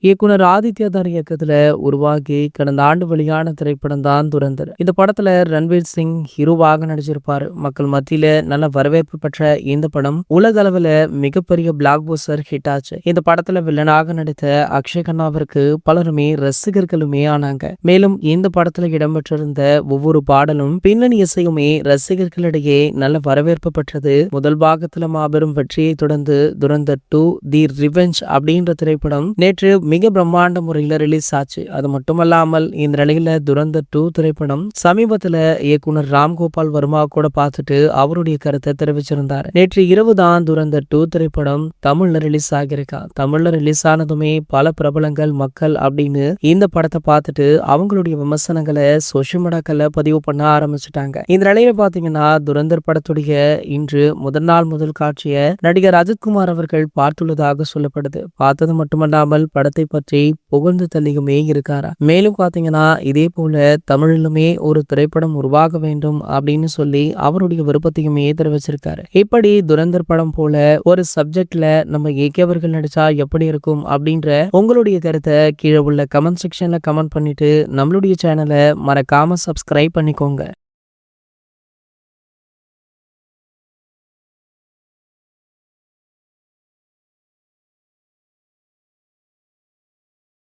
இயக்குனர் ஆதித்யா தார் இயக்கத்துல உருவாகி கடந்த ஆண்டு வெளியான திரைப்படம் தான் துரந்தர். இந்த படத்துல ரன்வீர் சிங் ஹீரோவாக நடிச்சிருப்பாரு. மக்கள் மத்தியில நல்ல வரவேற்பு பெற்ற இந்த படம் உலக அளவுல மிகப்பெரிய பிளாக் பஸ்டர் ஹிட் ஆச்சு. இந்த படத்துல வில்லனாக நடித்த அக்ஷய் கண்ணாவிற்கு பலருமே ரசிகர்களுமே ஆனாங்க. மேலும் இந்த படத்துல இடம்பெற்றிருந்த ஒவ்வொரு பாடலும் பின்னணி இசையுமே ரசிகர்களிடையே நல்ல வரவேற்பு பெற்றது. முதல் பாகத்துல மாபெரும் வெற்றியை தொடர்ந்து துரந்தர் 2 தி ரிவெஞ்ச் அப்படின்ற திரைப்படம் நேற்று மிக பிரம்மாண்ட முறையில் ரிலீஸ் ஆச்சு. அது மட்டுமல்லாமல் இந்த நிலையில துரந்தர் 2 திரைப்படம் சமீபத்துல இயக்குனர் ராம்கோபால் வர்மா கூட பார்த்துட்டு அவருடைய கருத்தை தெரிவிச்சிருந்தார். நேற்று இரவு தான் துரந்தர் 2 திரைப்படம் தமிழ்ல ரிலீஸ் ஆகியிருக்கா. தமிழ்ல ரிலீஸ் ஆனதுமே பல பிரபலங்கள் மக்கள் அப்படின்னு இந்த படத்தை பார்த்துட்டு அவங்களுடைய விமர்சனங்களை சோசியல் மீடியாக்கள்ல பதிவு பண்ண ஆரம்பிச்சுட்டாங்க. இந்த நிலையில பாத்தீங்கன்னா துரந்தர் படத்துடைய இன்று முதல் காட்சியை நடிகர் அஜித்குமார் அவர்கள் பார்த்துள்ளதாக சொல்லப்படுது. பார்த்தது மட்டுமல்லாமல் படத்தை பற்றி புகழ்ந்து தள்ளியுமே இருக்காரா. மேலும் பாத்தீங்கன்னா இதே போல தமிழிலுமே ஒரு திரைப்படம் உருவாக வேண்டும் அப்படின்னு சொல்லி அவருடைய விருப்பத்தையுமே தெரிவிச்சிருக்காரு. இப்படி துரந்தர் படம் போல ஒரு சப்ஜெக்ட்ல நம்ம ஏகேவர்கள் நடிச்சா எப்படி இருக்கும் அப்படின்ற உங்களுடைய கருத்தை கீழே உள்ள கமெண்ட் செக்ஷன்ல கமெண்ட் பண்ணிட்டு நம்மளுடைய சேனலை மறக்காம சப்ஸ்கிரைப் பண்ணிக்கோங்க.